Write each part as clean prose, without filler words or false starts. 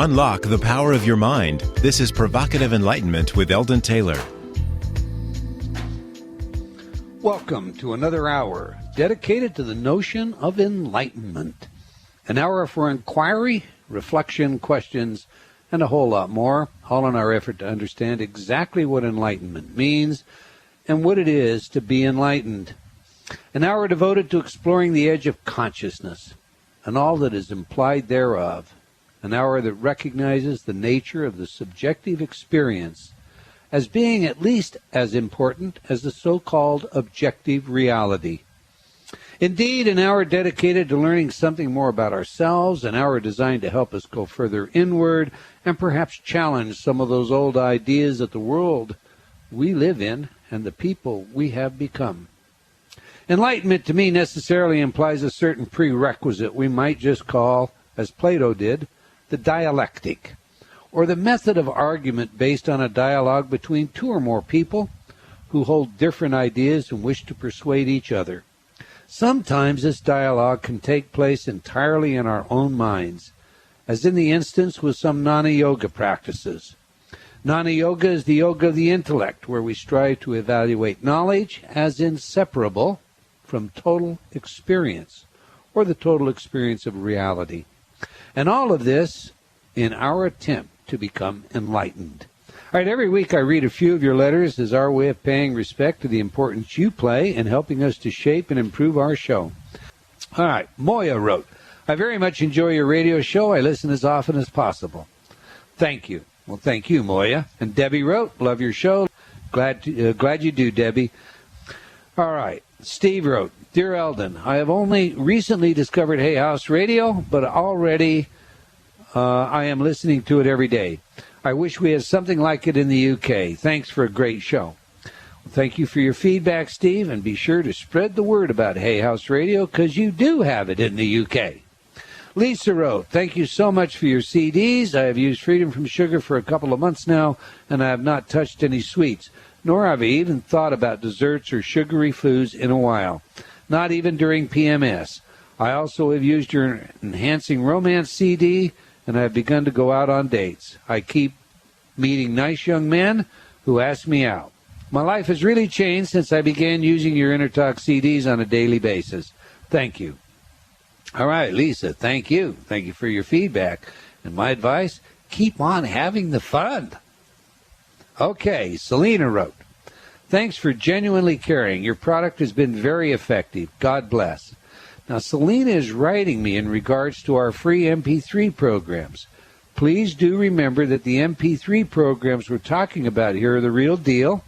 Unlock the power of your mind. This is Provocative Enlightenment with Eldon Taylor. Welcome to another hour dedicated to the notion of enlightenment. An hour for inquiry, reflection, questions, and a whole lot more, all in our effort to understand exactly what enlightenment means and what it is to be enlightened. An hour devoted to exploring the edge of consciousness and all that is implied thereof. An hour that recognizes the nature of the subjective experience as being at least as important as the so-called objective reality. Indeed, an hour dedicated to learning something more about ourselves, an hour designed to help us go further inward and perhaps challenge some of those old ideas that the world we live in and the people we have become. Enlightenment to me necessarily implies a certain prerequisite we might just call, as Plato did, the dialectic, or the method of argument based on a dialogue between two or more people who hold different ideas and wish to persuade each other. Sometimes this dialogue can take place entirely in our own minds, as in the instance with some Jnana-yoga practices. Jnana-yoga is the yoga of the intellect, where we strive to evaluate knowledge as inseparable from total experience, or the total experience of reality. And all of this in our attempt to become enlightened. All right, every week I read a few of your letters as our way of paying respect to the importance you play in helping us to shape and improve our show. All right, Moya wrote, I very much enjoy your radio show. I listen as often as possible. Thank you. Well, thank you, Moya. And Debbie wrote, love your show. Glad you do, Debbie. All right, Steve wrote, Dear Eldon, I have only recently discovered Hay House Radio, but already I am listening to it every day. I wish we had something like it in the UK. Thanks for a great show. Well, thank you for your feedback, Steve, and be sure to spread the word about Hay House Radio, because you do have it in the UK. Lisa wrote, thank you so much for your CDs. I have used Freedom from Sugar for a couple of months now, and I have not touched any sweets, nor have I even thought about desserts or sugary foods in a while. Not even during PMS. I also have used your Enhancing Romance CD, and I have begun to go out on dates. I keep meeting nice young men who ask me out. My life has really changed since I began using your InnerTalk CDs on a daily basis. Thank you. All right, Lisa, thank you. Thank you for your feedback. And my advice, keep on having the fun. Okay, Selena wrote, thanks for genuinely caring. Your product has been very effective. God bless. Now, Selena is writing me in regards to our free MP3 programs. Please do remember that the MP3 programs we're talking about here are the real deal.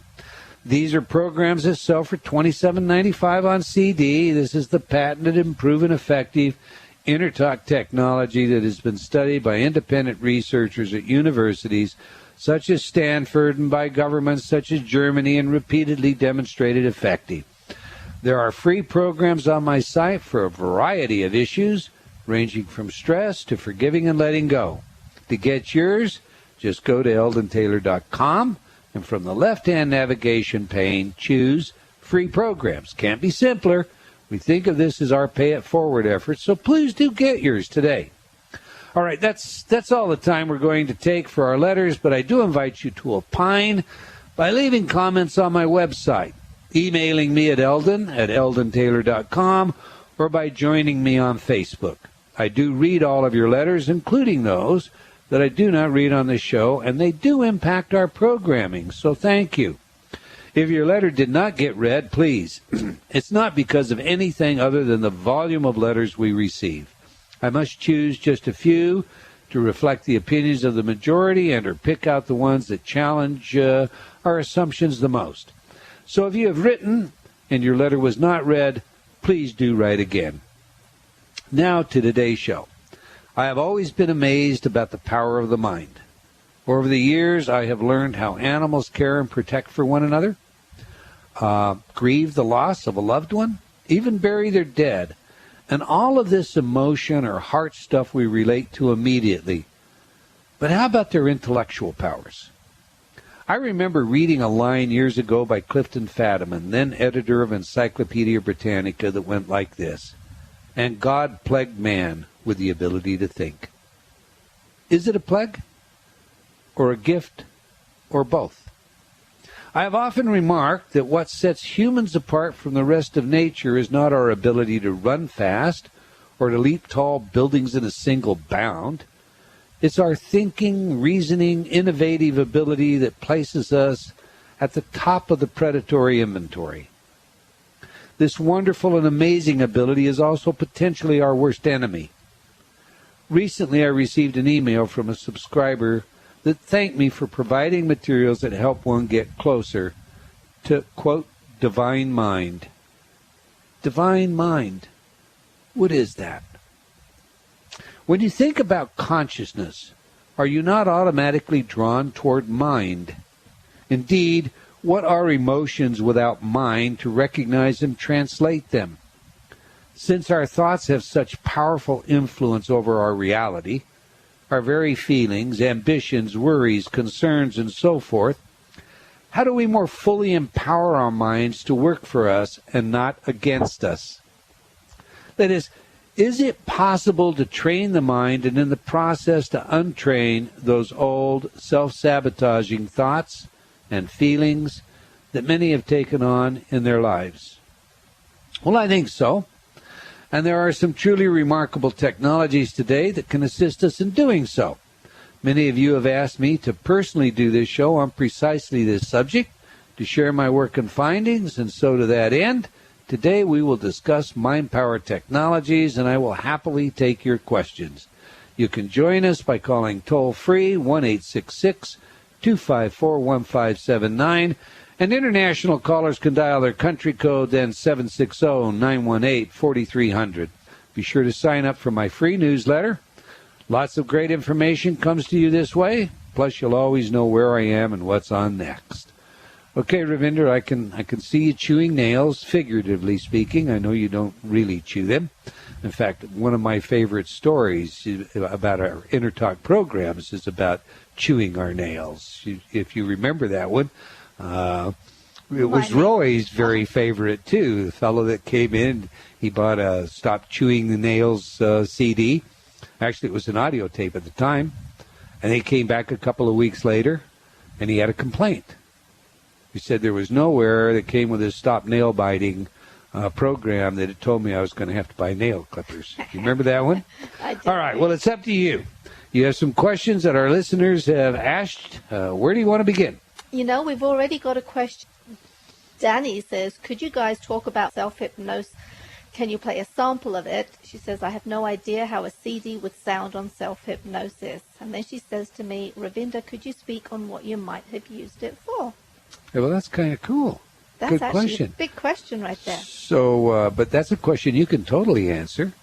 These are programs that sell for $27.95 on CD. This is the patented and proven effective InnerTalk technology that has been studied by independent researchers at universities such as Stanford and by governments such as Germany, and repeatedly demonstrated effective. There are free programs on my site for a variety of issues, ranging from stress to forgiving and letting go. To get yours, just go to eldontaylor.com, and from the left-hand navigation pane, choose Free Programs. Can't be simpler. We think of this as our pay-it-forward effort, so please do get yours today. All right, that's all the time we're going to take for our letters, but I do invite you to opine by leaving comments on my website, emailing me at eldon@eldontaylor.com, or by joining me on Facebook. I do read all of your letters, including those that I do not read on the show, and they do impact our programming, so thank you. If your letter did not get read, please, it's not because of anything other than the volume of letters we receive. I must choose just a few to reflect the opinions of the majority and or pick out the ones that challenge our assumptions the most. So if you have written and your letter was not read, please do write again. Now to today's show. I have always been amazed about the power of the mind. Over the years, I have learned how animals care and protect for one another, grieve the loss of a loved one, even bury their dead. And all of this emotion or heart stuff we relate to immediately. But how about their intellectual powers? I remember reading a line years ago by Clifton Fadiman, then editor of Encyclopedia Britannica, that went like this: and God plagued man with the ability to think. Is it a plague or a gift or both? I have often remarked that what sets humans apart from the rest of nature is not our ability to run fast or to leap tall buildings in a single bound. It's our thinking, reasoning, innovative ability that places us at the top of the predatory inventory. This wonderful and amazing ability is also potentially our worst enemy. Recently, I received an email from a subscriber that thanked me for providing materials that help one get closer to, quote, divine mind. Divine mind. What is that? When you think about consciousness, are you not automatically drawn toward mind? Indeed, what are emotions without mind to recognize and translate them? Since our thoughts have such powerful influence over our reality, our very feelings, ambitions, worries, concerns, and so forth, how do we more fully empower our minds to work for us and not against us? That is it possible to train the mind and in the process to untrain those old self-sabotaging thoughts and feelings that many have taken on in their lives? Well, I think so. And there are some truly remarkable technologies today that can assist us in doing so. Many of you have asked me to personally do this show on precisely this subject, to share my work and findings, and so to that end, today we will discuss mind power technologies, and I will happily take your questions. You can join us by calling toll-free 1-866-254-1579, and international callers can dial their country code, then 760-918-4300. Be sure to sign up for my free newsletter. Lots of great information comes to you this way. Plus, you'll always know where I am and what's on next. Okay, Ravinder, I can see you chewing nails, figuratively speaking. I know you don't really chew them. In fact, one of my favorite stories about our InnerTalk programs is about chewing our nails. If you remember that one. It was Roy's very favorite, too. The fellow that came in, he bought a Stop Chewing the Nails CD. Actually, it was an audio tape at the time. And he came back a couple of weeks later, and he had a complaint. He said there was nowhere that came with his Stop Nail Biting program that it told me I was going to have to buy nail clippers. You remember that one? I do. All right, well, it's up to you. You have some questions that our listeners have asked. Where do you want to begin? You know, we've already got a question. Danny says, could you guys talk about self-hypnosis? Can you play a sample of it? She says, I have no idea how a CD would sound on self-hypnosis. And then she says to me, Ravinder, could you speak on what you might have used it for? Yeah, well, that's kind of cool. That's Good actually question. a big question right there. So, but that's a question you can totally answer.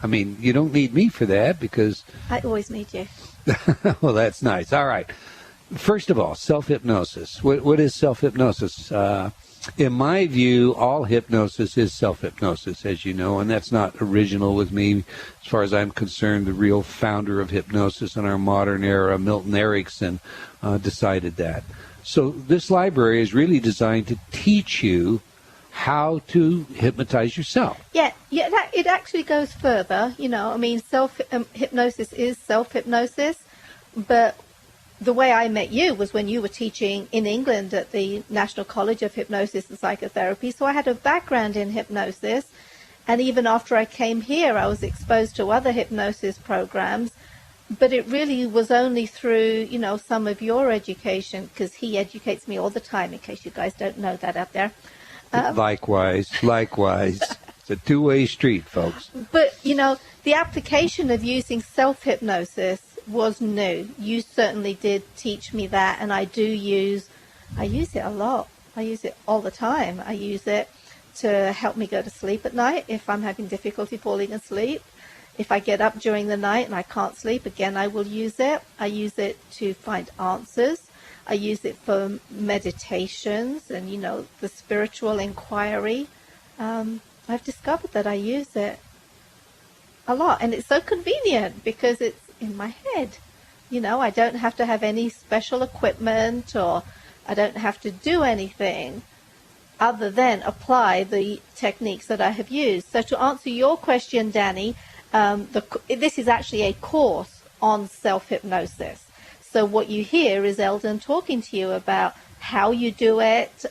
I mean, you don't need me for that because... I always need you. Well, that's nice. All right. First of all, self-hypnosis. What is self-hypnosis? In my view, all hypnosis is self-hypnosis, as you know, and that's not original with me. As far as I'm concerned, the real founder of hypnosis in our modern era, Milton Erickson, decided that. So this library is really designed to teach you how to hypnotize yourself. Yeah, it actually goes further. You know, I mean, hypnosis is self-hypnosis, but the way I met you was when you were teaching in England at the National College of Hypnosis and Psychotherapy. So I had a background in hypnosis. And even after I came here, I was exposed to other hypnosis programs. But it really was only through, you know, some of your education, because he educates me all the time, in case you guys don't know that out there. Likewise. It's a two-way street, folks. But, you know, the application of using self-hypnosis was new. You certainly did teach me that, and I use it a lot. I use it all the time. I use it to help me go to sleep at night if I'm having difficulty falling asleep. If I get up during the night and I can't sleep, again, I will use it. I use it to find answers. I use it for meditations and, you know, the spiritual inquiry. I've discovered that I use it a lot, and it's so convenient because it's in my head. You know, I don't have to have any special equipment, or I don't have to do anything other than apply the techniques that I have used. So to answer your question, Danny, this is actually a course on self-hypnosis. So what you hear is Eldon talking to you about how you do it,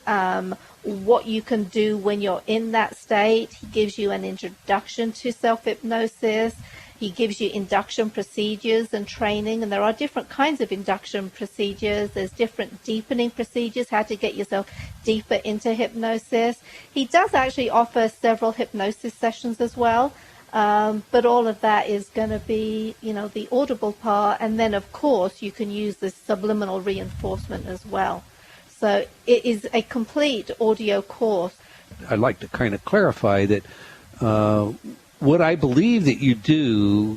what you can do when you're in that state. He gives you an introduction to self-hypnosis. He gives you induction procedures and training, and there are different kinds of induction procedures. There's different deepening procedures, how to get yourself deeper into hypnosis. He does actually offer several hypnosis sessions as well, but all of that is going to be, the audible part, and then, of course, you can use the subliminal reinforcement as well. So it is a complete audio course. I'd like to kind of clarify that what I believe that you do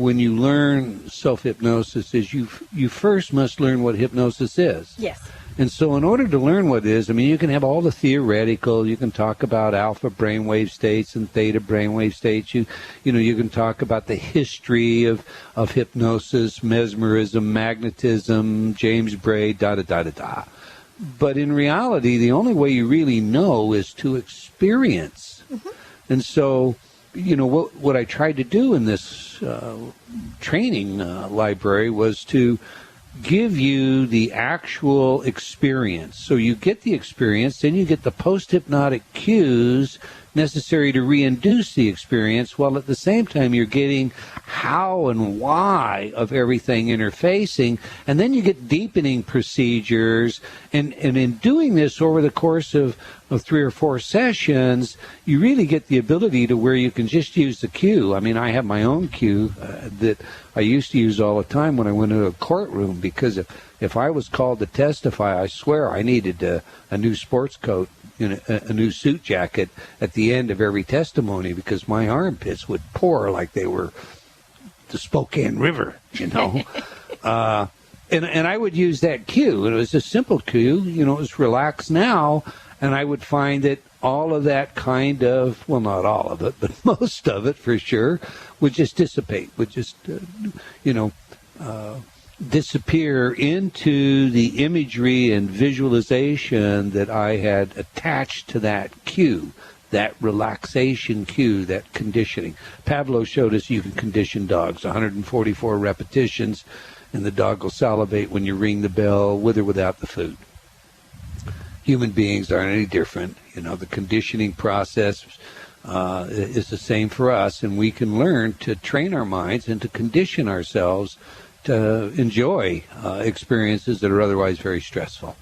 when you learn self-hypnosis is you first must learn what hypnosis is. Yes. And so in order to learn what it is, you can have all the theoretical, you can talk about alpha brainwave states and theta brainwave states. You can talk about the history of hypnosis, mesmerism, magnetism, James Braid, da-da-da-da-da. But in reality, the only way you really know is to experience. Mm-hmm. And so, what I tried to do in this training library was to give you the actual experience. So you get the experience, then you get the post-hypnotic cues necessary to reinduce the experience, while at the same time you're getting how and why of everything interfacing, and then you get deepening procedures, and in doing this over the course of 3 or 4 sessions, you really get the ability to where you can just use the cue. I have my own cue that I used to use all the time when I went into a courtroom, because if I was called to testify, I swear I needed a new sports coat, a new suit jacket at the end of every testimony, because my armpits would pour like they were the Spokane River, And I would use that cue. It was a simple cue, it was relax now, and I would find that all of that kind of, well, not all of it, but most of it for sure, would just dissipate, would just, disappear into the imagery and visualization that I had attached to that cue, that relaxation cue, that conditioning. Pavlov showed us you can condition dogs, 144 repetitions, and the dog will salivate when you ring the bell, with or without the food. Human beings aren't any different. The conditioning process is the same for us, and we can learn to train our minds and to condition ourselves to enjoy experiences that are otherwise very stressful.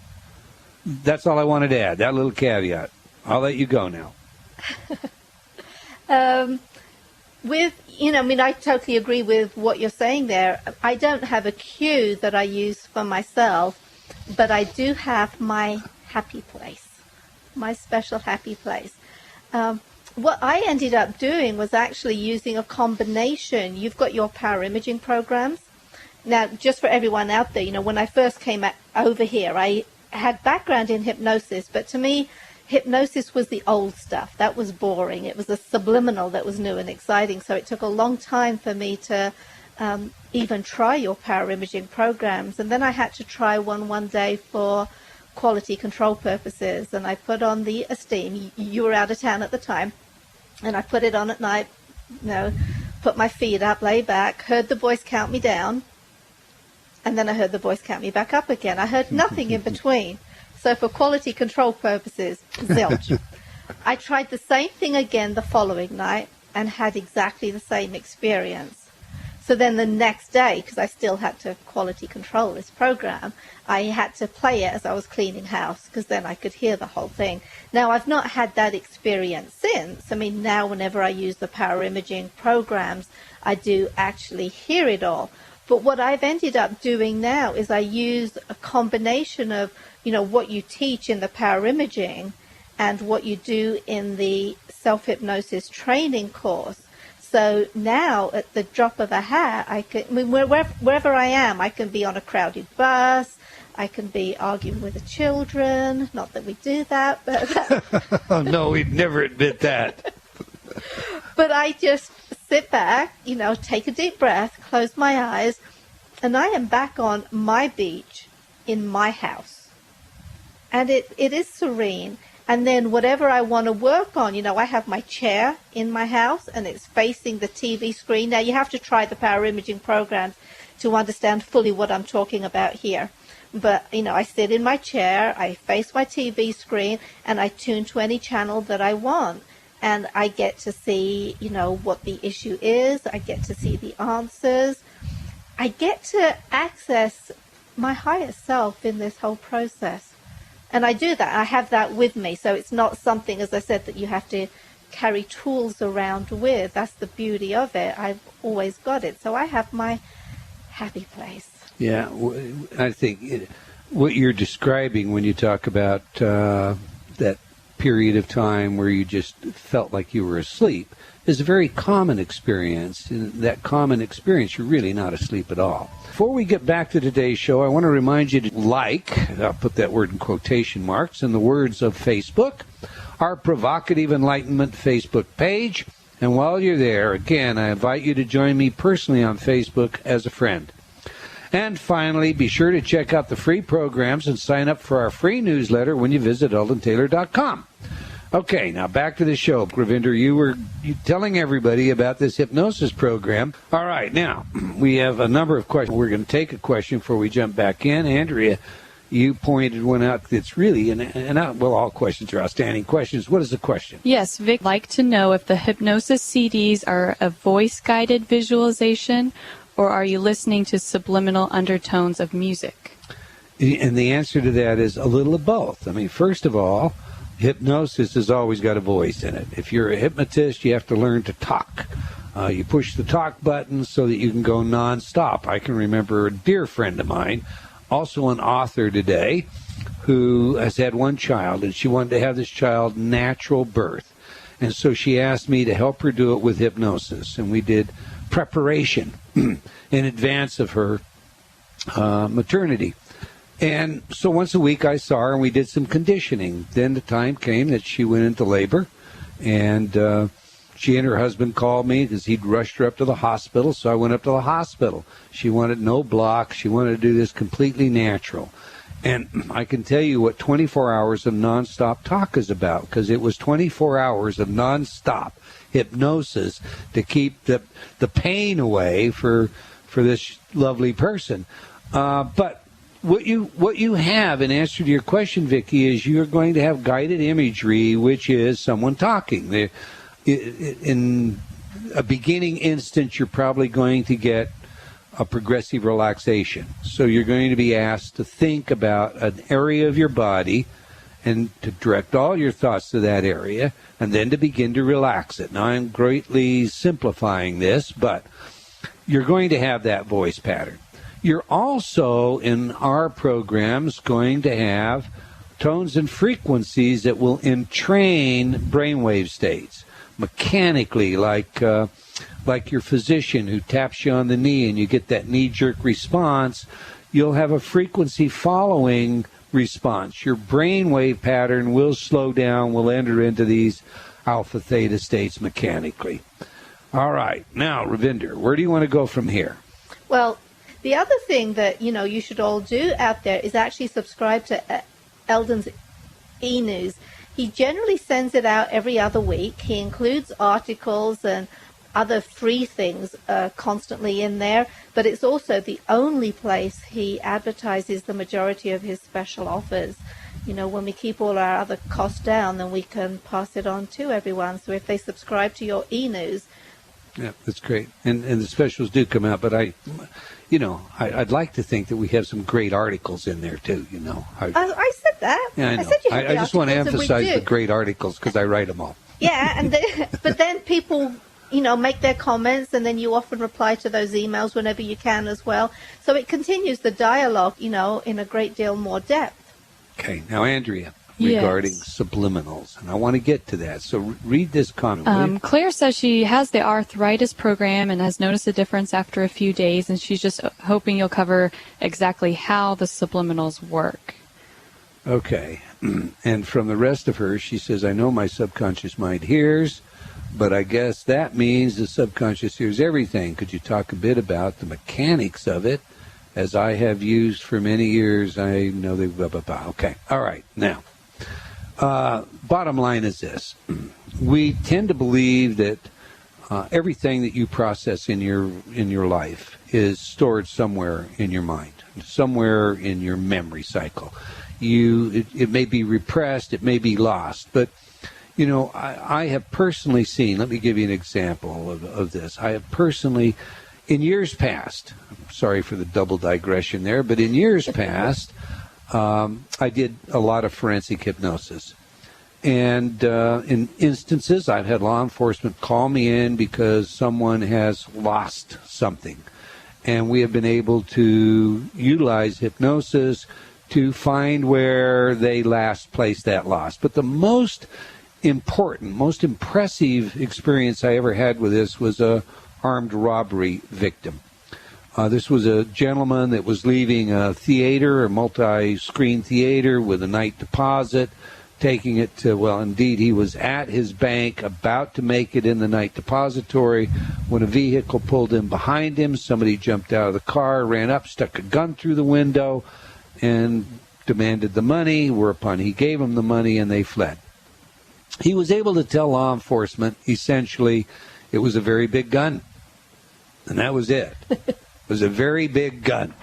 That's all I wanted to add, that little caveat. I'll let you go now. I totally agree with what you're saying there. I don't have a cue that I use for myself, but I do have my happy place, my special happy place. What I ended up doing was actually using a combination. You've got your power imaging programs. Now, just for everyone out there, when I first came over here, I had background in hypnosis, but to me, hypnosis was the old stuff. That was boring. It was the subliminal that was new and exciting. So it took a long time for me to even try your power imaging programs. And then I had to try one day for quality control purposes. And I put on the Esteem. You were out of town at the time. And I put it on at night, put my feet up, lay back, heard the voice count me down. And then I heard the voice count me back up again. I heard nothing in between. So for quality control purposes, zilch. I tried the same thing again the following night and had exactly the same experience. So then the next day, because I still had to quality control this program, I had to play it as I was cleaning house, because then I could hear the whole thing. Now, I've not had that experience since. Now whenever I use the power imaging programs, I do actually hear it all. But what I've ended up doing now is I use a combination of, what you teach in the power imaging and what you do in the self-hypnosis training course. So now, at the drop of a hat, wherever I am, I can be on a crowded bus, I can be arguing with the children. Not that we do that, but... Oh, no, we'd never admit that. But I just sit back, take a deep breath, close my eyes, and I am back on my beach in my house. And it is serene. And then whatever I want to work on, I have my chair in my house and it's facing the TV screen. Now, you have to try the power imaging programs to understand fully what I'm talking about here. But, I sit in my chair, I face my TV screen, and I tune to any channel that I want. And I get to see, what the issue is. I get to see the answers. I get to access my higher self in this whole process. And I do that. I have that with me. So it's not something, as I said, that you have to carry tools around with. That's the beauty of it. I've always got it. So I have my happy place. Yeah, I think what you're describing when you talk about that period of time where you just felt like you were asleep is a very common experience. In that common experience, you're really not asleep at all. Before we get back to today's show, I want to remind you to I'll put that word in quotation marks, in the words of Facebook, our Provocative Enlightenment Facebook page. And while you're there, again, I invite you to join me personally on Facebook as a friend. And finally, be sure to check out the free programs and sign up for our free newsletter when you visit eldontaylor.com. Okay, now back to the show. Ravinder, you were telling everybody about this hypnosis program. All right, now, we have a number of questions. We're going to take a question before we jump back in. Andrea, you pointed one out that's really, well, all questions are outstanding questions. What is the question? Yes, Vic, I'd like to know if the hypnosis CDs are a voice-guided visualization, or are you listening to subliminal undertones of music? And the answer to that is a little of both. I mean, first of all, hypnosis has always got a voice in it. If you're a hypnotist, you have to learn to talk. You push the talk button so that you can go nonstop. I can remember a dear friend of mine, also an author today, who has had one child, and she wanted to have this child natural birth. And so she asked me to help her do it with hypnosis. And we did preparation in advance of her maternity. And so once a week I saw her and we did some conditioning. Then the time came that she went into labor, and she and her husband called me because he'd rushed her up to the hospital. So I went up to the hospital. She wanted no blocks. She wanted to do this completely natural. And I can tell you what 24 hours of nonstop talk is about, because it was 24 hours of nonstop hypnosis to keep the pain away for this lovely person. But what you have, in answer to your question, Vicki, is you're going to have guided imagery, which is someone talking. In a beginning instance, you're probably going to get a progressive relaxation. So you're going to be asked to think about an area of your body and to direct all your thoughts to that area, and then to begin to relax it. Now, I'm greatly simplifying this, but you're going to have that voice pattern. You're also, in our programs, going to have tones and frequencies that will entrain brainwave states mechanically, like your physician who taps you on the knee and you get that knee-jerk response. You'll have a frequency following response. Your brainwave pattern will slow down, will enter into these alpha theta states mechanically. All right. Now, Ravinder, where do you want to go from here? Well, the other thing that, you should all do out there is actually subscribe to Eldon's e-news. He generally sends it out every other week. He includes articles and other free things constantly in there, but it's also the only place he advertises the majority of his special offers. When we keep all our other costs down, then we can pass it on to everyone. So if they subscribe to your e-news. Yeah, that's great. And the specials do come out, but I'd like to think that we have some great articles in there too, I said that. Yeah, I know. I said you have I just want to emphasize the great articles because I write them all. Yeah, but then people, make their comments, and then you often reply to those emails whenever you can as well. So it continues the dialogue, in a great deal more depth. Okay. Now, Andrea, regarding subliminals, and I want to get to that. So read this comment. Claire says she has the arthritis program and has noticed a difference after a few days, and she's just hoping you'll cover exactly how the subliminals work. Okay. And from the rest of her, she says, I know my subconscious mind hears, but I guess that means the subconscious hears everything. Could you talk a bit about the mechanics of it? As I have used for many years, I know they blah, blah, blah. Okay. All right. Now, Bottom line is this. We tend to believe that everything that you process in your life is stored somewhere in your mind, somewhere in your memory cycle. It may be repressed, it may be lost, but I have personally seen, let me give you an example of this. I have personally, in years past, I'm sorry for the double digression there, but in years past, I did a lot of forensic hypnosis. And in instances, I've had law enforcement call me in because someone has lost something. And we have been able to utilize hypnosis to find where they last placed that loss. But the most important, most impressive experience I ever had with this was a armed robbery victim. This was a gentleman that was leaving a theater, a multi-screen theater with a night deposit, taking it to, well, indeed, he was at his bank, about to make it in the night depository, when a vehicle pulled in behind him. Somebody jumped out of the car, ran up, stuck a gun through the window, and demanded the money, whereupon he gave him the money, and they fled. He was able to tell law enforcement, essentially, it was a very big gun. And that was it. It was a very big gun.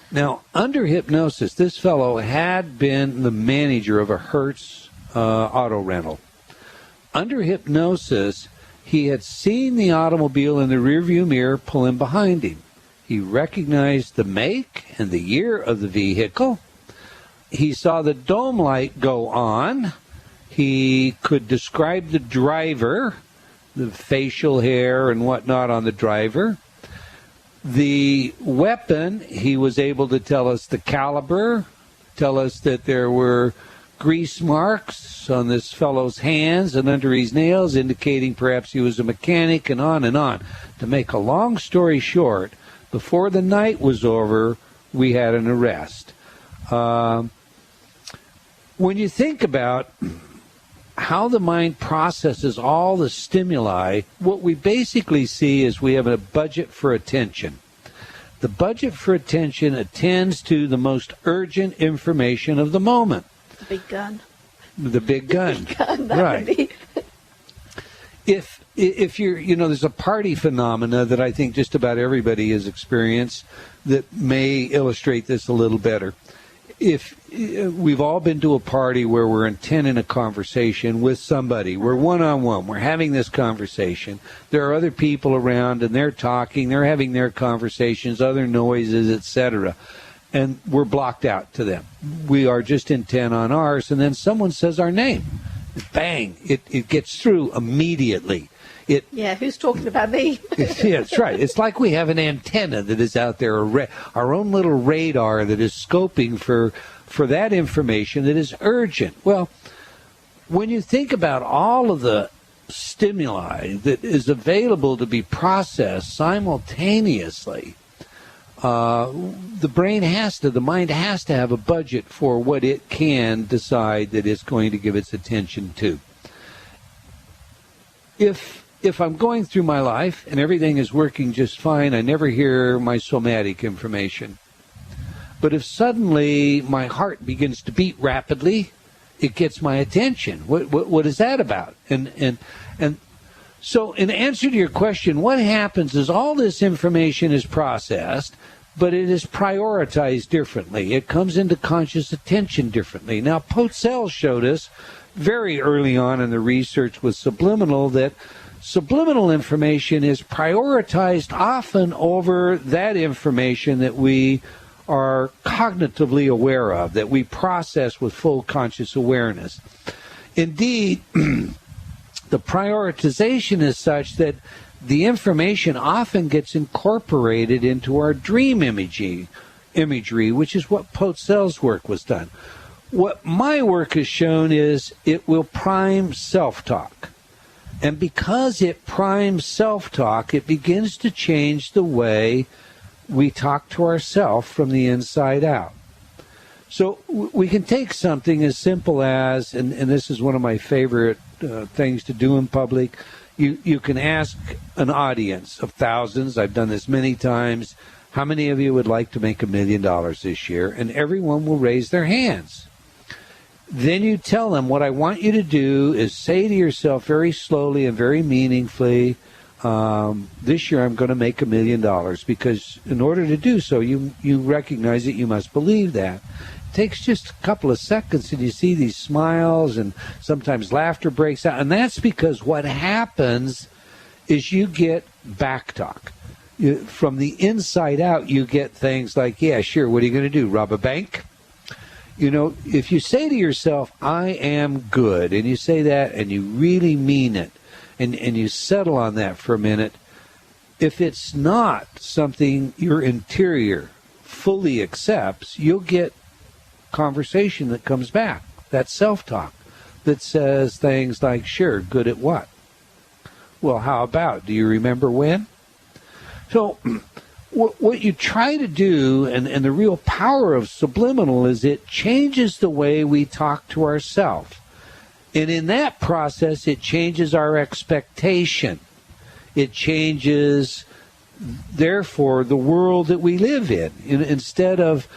Now, under hypnosis, this fellow had been the manager of a Hertz auto rental. Under hypnosis, he had seen the automobile in the rearview mirror pull in behind him. He recognized the make and the year of the vehicle. He saw the dome light go on. He could describe the driver, the facial hair and whatnot on the driver. The weapon, he was able to tell us the caliber, tell us that there were grease marks on this fellow's hands and under his nails, indicating perhaps he was a mechanic, and on and on. To make a long story short, before the night was over, we had an arrest. When you think about how the mind processes all the stimuli, what we basically see is we have a budget for attention. The budget for attention attends to the most urgent information of the moment. The big gun. The big gun. Big gun, that right. would be. If you're, there's a party phenomena that I think just about everybody has experienced that may illustrate this a little better. If we've all been to a party where we're intent in a conversation with somebody, we're one-on-one, we're having this conversation, there are other people around and they're talking, they're having their conversations, other noises, etc., and we're blocked out to them. We are just intent on ours, and then someone says our name. Bang, it gets through immediately. Yeah, who's talking about me? Yeah, that's right. It's like we have an antenna that is out there, our own little radar that is scoping for that information that is urgent. Well, when you think about all of the stimuli that is available to be processed simultaneously, the mind has to have a budget for what it can decide that it's going to give its attention to. If I'm going through my life and everything is working just fine, I never hear my somatic information. But if suddenly my heart begins to beat rapidly, it gets my attention. What is that about? And so in answer to your question, what happens is all this information is processed, but it is prioritized differently. It comes into conscious attention differently. Now, Potzel showed us very early on in the research with Subliminal that subliminal information is prioritized often over that information that we are cognitively aware of, that we process with full conscious awareness. Indeed, the prioritization is such that the information often gets incorporated into our dream imagery, which is what Potzel's work was done. What my work has shown is it will prime self-talk. And because it primes self-talk, it begins to change the way we talk to ourselves from the inside out. So we can take something as simple as, and this is one of my favorite things to do in public, you can ask an audience of thousands, I've done this many times, how many of you would like to make $1 million this year? And everyone will raise their hands. Then you tell them, what I want you to do is say to yourself very slowly and very meaningfully, this year I'm going to make $1 million, because in order to do so, you recognize that you must believe that. It takes just a couple of seconds and you see these smiles, and sometimes laughter breaks out. And that's because what happens is you get backtalk. From the inside out, you get things like, yeah, sure, what are you going to do, rob a bank? You know, if you say to yourself, I am good, and you say that and you really mean it, and you settle on that for a minute, if it's not something your interior fully accepts, you'll get conversation that comes back, that self-talk, that says things like, sure, good at what? Well, how about, do you remember when? So what you try to do, and the real power of Subliminal, is it changes the way we talk to ourselves. And in that process, it changes our expectation. It changes, therefore, the world that we live in. Instead of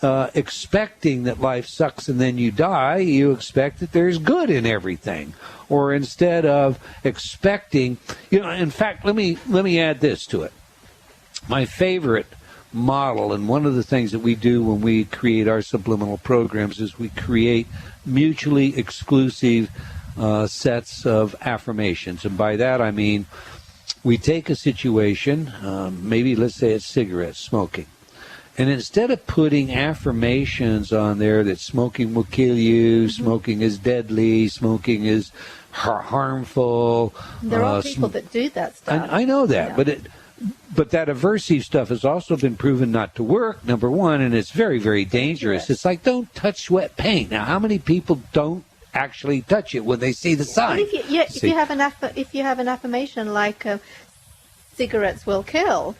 expecting that life sucks and then you die, you expect that there's good in everything. Or instead of expecting, in fact, let me add this to it. My favorite model, and one of the things that we do when we create our subliminal programs, is we create mutually exclusive sets of affirmations. And by that I mean, we take a situation, maybe let's say it's cigarette smoking, and instead of putting affirmations on there that smoking will kill you, smoking is deadly, smoking is harmful. There are people that do that stuff. I know that, yeah. But that aversive stuff has also been proven not to work, number one, and it's very, very dangerous. It's like, don't touch wet paint. Now, how many people don't actually touch it when they see the sign? If you have an affirmation like cigarettes will kill,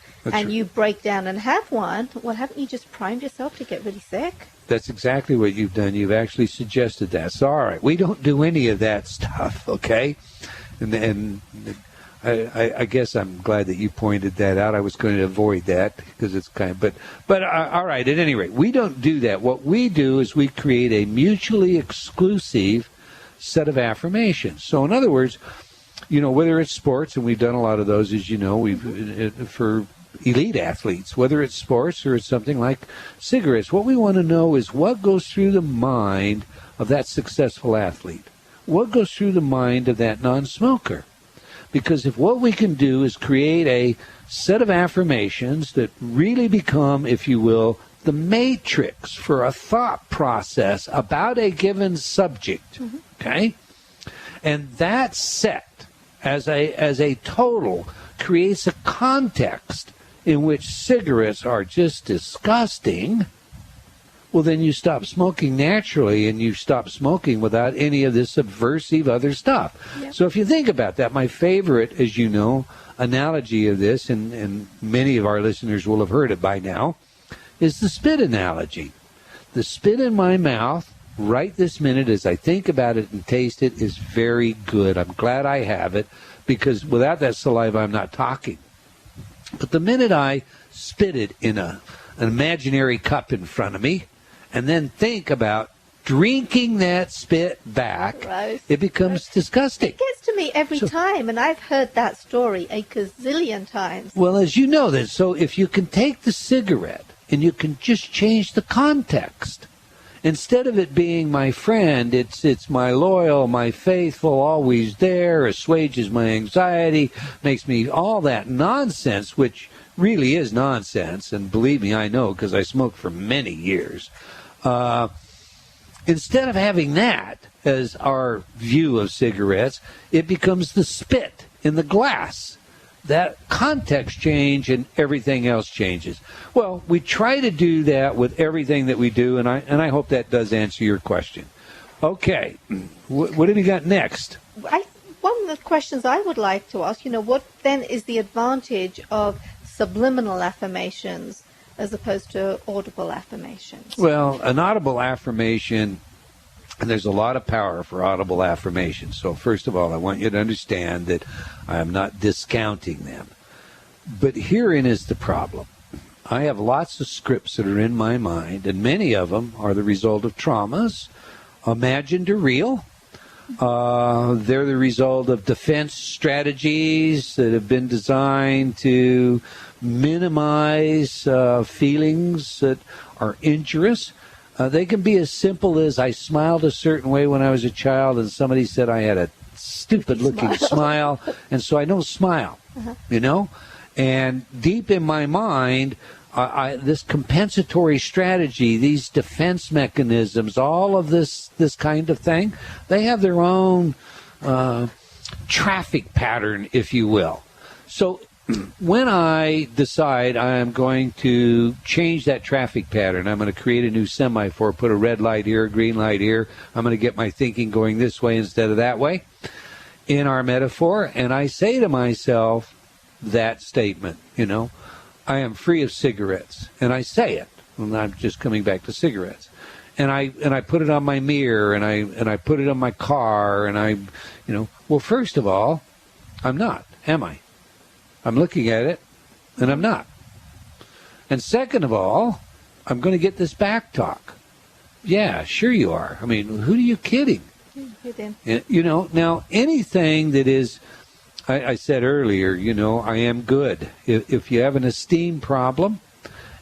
you break down and have one, well, haven't you just primed yourself to get really sick? That's exactly what you've done. You've actually suggested that. So, all right, we don't do any of that stuff, okay? And I guess I'm glad that you pointed that out. I was going to avoid that because it's kind of, but all right, at any rate, we don't do that. What we do is we create a mutually exclusive set of affirmations. So in other words, whether it's sports, and we've done a lot of those, as you know, for elite athletes, whether it's sports or it's something like cigarettes, what we want to know is what goes through the mind of that successful athlete. What goes through the mind of that non-smoker? Because if what we can do is create a set of affirmations that really become, if you will, the matrix for a thought process about a given subject, okay? And that set, as a total, creates a context in which cigarettes are just disgusting, well, then you stop smoking naturally, and you stop smoking without any of this subversive other stuff. Yep. So if you think about that, my favorite, as you know, analogy of this, and many of our listeners will have heard it by now, is the spit analogy. The spit in my mouth right this minute, as I think about it and taste it, is very good. I'm glad I have it, because without that saliva, I'm not talking. But the minute I spit it in an imaginary cup in front of me, and then think about drinking that spit back, it becomes disgusting. It gets to me every time, and I've heard that story a gazillion times. Well, as you know that, so if you can take the cigarette and you can just change the context, instead of it being my friend, it's my loyal, my faithful, always there, assuages my anxiety, makes me all that nonsense, which really is nonsense, and believe me, I know, because I smoked for many years. Instead of having that as our view of cigarettes, it becomes the spit in the glass. That context change and everything else changes. Well, we try to do that with everything that we do, and I hope that does answer your question. Okay, what have you got next? One of the questions I would like to ask, what then is the advantage of subliminal affirmations as opposed to audible affirmations? Well, an audible affirmation, and there's a lot of power for audible affirmations. So first of all, I want you to understand that I am not discounting them. But herein is the problem. I have lots of scripts that are in my mind, and many of them are the result of traumas imagined or real. They're the result of defense strategies that have been designed to minimize feelings that are injurious. They can be as simple as I smiled a certain way when I was a child and somebody said I had a stupid-looking smile, and so I don't smile, you know? And deep in my mind, this compensatory strategy, these defense mechanisms, all of this kind of thing, they have their own traffic pattern, if you will. So when I decide I am going to change that traffic pattern, I'm going to create a new semaphore, put a red light here, a green light here, I'm going to get my thinking going this way instead of that way in our metaphor, and I say to myself that statement, you know, I am free of cigarettes, and I say it, and I'm just coming back to cigarettes, and I put it on my mirror, and I put it on my car, and I, you know, well, first of all, I'm not, am I? I'm looking at it, and I'm not. And second of all, I'm going to get this back talk. Yeah, sure you are. I mean, who are you kidding? You know, now anything that is, I said earlier, you know, I am good. If you have an esteem problem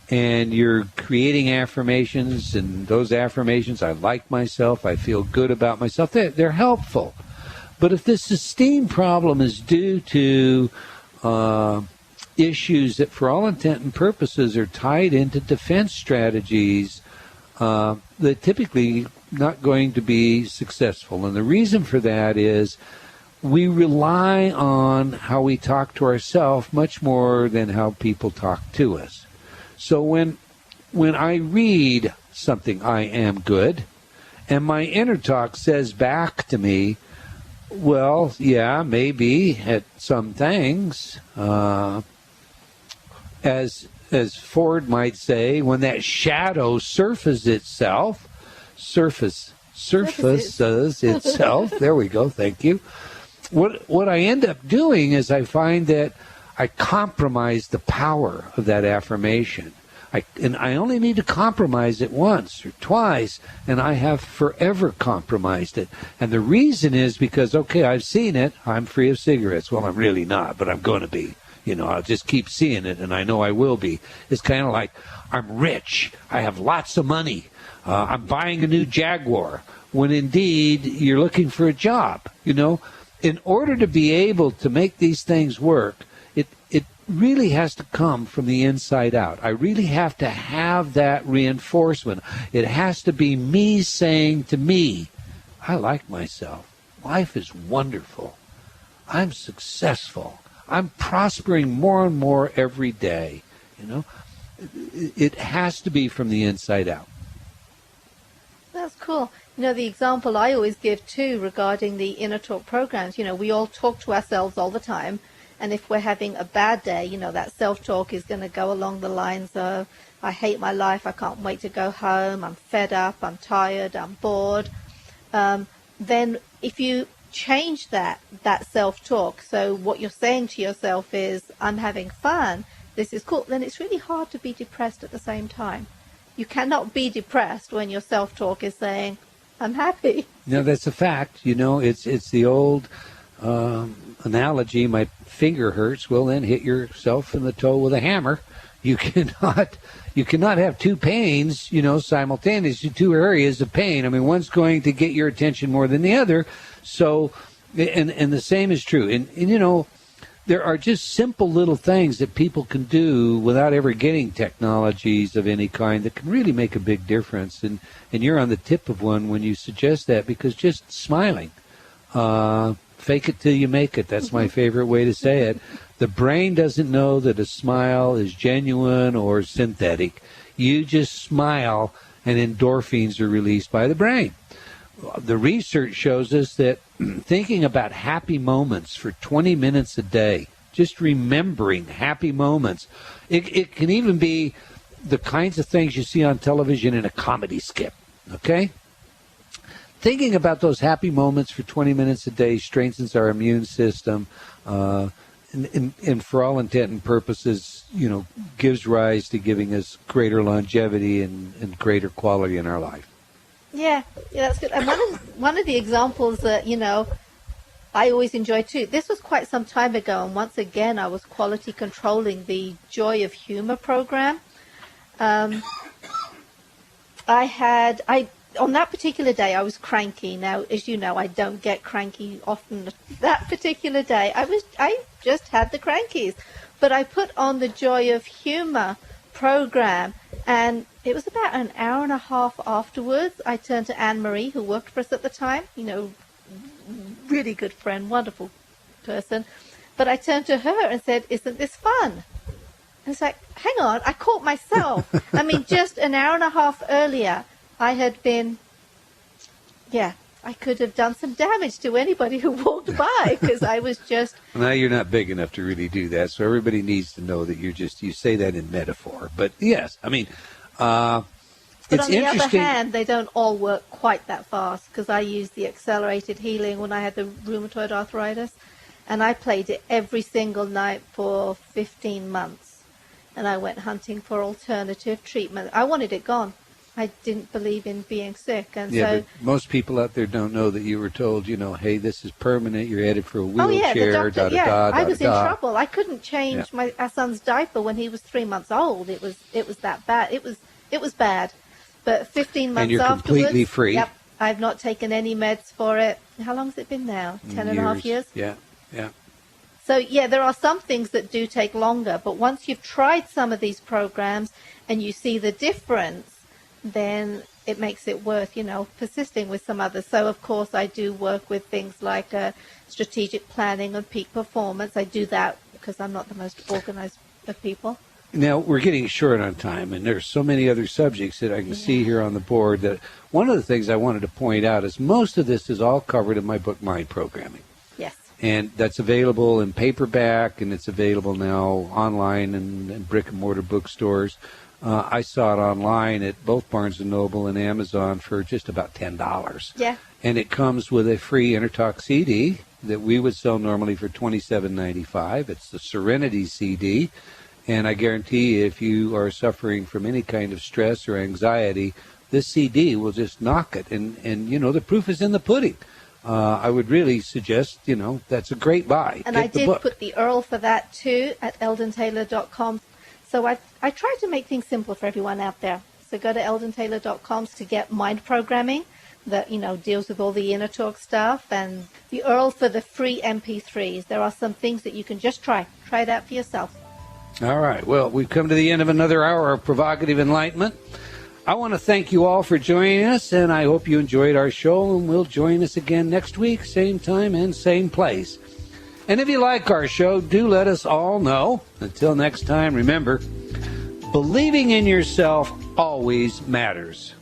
and you're creating affirmations, and those affirmations, I like myself, I feel good about myself, they're helpful. But if this esteem problem is due to issues that for all intent and purposes are tied into defense strategies, that typically not going to be successful. And the reason for that is we rely on how we talk to ourselves much more than how people talk to us. So when I read something, I am good, and my inner talk says back to me, well, yeah, maybe at some things, as Ford might say, when that shadow surfaces itself, there we go, thank you. What I end up doing is I find that I compromise the power of that affirmation. And I only need to compromise it once or twice, and I have forever compromised it. And the reason is because, okay, I've seen it. I'm free of cigarettes. Well, I'm really not, but I'm going to be. You know, I'll just keep seeing it, and I know I will be. It's kind of like I'm rich. I have lots of money. I'm buying a new Jaguar, when indeed you're looking for a job. You know, in order to be able to make these things work, it really has to come from the inside out. I really have to have that reinforcement. It has to be me saying to me, I like myself. Life is wonderful. I'm successful. I'm prospering more and more every day. You know, it has to be from the inside out. That's cool. You know, the example I always give too regarding the inner talk programs, you know, we all talk to ourselves all the time. And if we're having a bad day, you know, that self-talk is going to go along the lines of, I hate my life, I can't wait to go home, I'm fed up, I'm tired, I'm bored. Then if you change that self-talk, so what you're saying to yourself is, I'm having fun, this is cool, then it's really hard to be depressed at the same time. You cannot be depressed when your self-talk is saying, I'm happy. No, that's a fact. You know, it's the old analogy, my finger hurts, well then hit yourself in the toe with a hammer. You cannot have two pains, you know, simultaneously, two areas of pain. I mean, one's going to get your attention more than the other. So, and the same is true. And you know, there are just simple little things that people can do without ever getting technologies of any kind that can really make a big difference. And you're on the tip of one when you suggest that, because just smiling, fake it till you make it. That's my favorite way to say it. The brain doesn't know that a smile is genuine or synthetic. You just smile and endorphins are released by the brain. The research shows us that thinking about happy moments for 20 minutes a day, just remembering happy moments, it can even be the kinds of things you see on television in a comedy skit, okay? Thinking about those happy moments for 20 minutes a day strengthens our immune system, and for all intent and purposes, you know, gives rise to giving us greater longevity and greater quality in our life. Yeah, that's good. And one of the examples that, I always enjoy too. This was quite some time ago, and once again, I was quality controlling the Joy of Humor program. On that particular day, I was cranky. Now, as you know, I don't get cranky often. That particular day, I just had the crankies. But I put on the Joy of Humor program, and it was about an hour and a half afterwards. I turned to Anne-Marie, who worked for us at the time, really good friend, wonderful person. But I turned to her and said, "Isn't this fun?" And it's like, hang on, I caught myself. I mean, just an hour and a half earlier, I had been, I could have done some damage to anybody who walked by because I was just... Now you're not big enough to really do that, so everybody needs to know that you say that in metaphor. But yes, I mean, but it's on the other interesting. hand, they don't all work quite that fast because I used the accelerated healing when I had the rheumatoid arthritis, and I played it every single night for 15 months. And I went hunting for alternative treatment. I wanted it gone. I didn't believe in being sick. And But most people out there don't know that you were told, hey, this is permanent. You're headed for a wheelchair. The doctor, I was in da. trouble. I couldn't change our son's diaper when he was 3 months old. It was that bad. It was bad. But 15 months and you're afterwards, completely free. Yep, I've not taken any meds for it. How long has it been now? 10 and a half years? Yeah. So, there are some things that do take longer, but once you've tried some of these programs and you see the difference, then it makes it worth, persisting with some others. So, of course, I do work with things like strategic planning and peak performance. I do that because I'm not the most organized of people. Now, we're getting short on time, and there's so many other subjects that I can see here on the board that one of the things I wanted to point out is most of this is all covered in my book, Mind Programming. Yes. And that's available in paperback, and it's available now online and brick-and-mortar bookstores. I saw it online at both Barnes & Noble and Amazon for just about $10. Yeah. And it comes with a free Intertalk CD that we would sell normally for $27.95. It's the Serenity CD. And I guarantee if you are suffering from any kind of stress or anxiety, this CD will just knock it. And the proof is in the pudding. I would really suggest, that's a great buy. And Get I the did book. put the URL for that too at eldontaylor.com. So I try to make things simple for everyone out there. So go to eldontaylor.com to get Mind Programming that, deals with all the inner talk stuff, and the URL for the free MP3s. There are some things that you can just try. Try it out for yourself. All right. Well, we've come to the end of another hour of Provocative Enlightenment. I want to thank you all for joining us, and I hope you enjoyed our show, and will join us again next week, same time and same place. And if you like our show, do let us all know. Until next time, remember, believing in yourself always matters.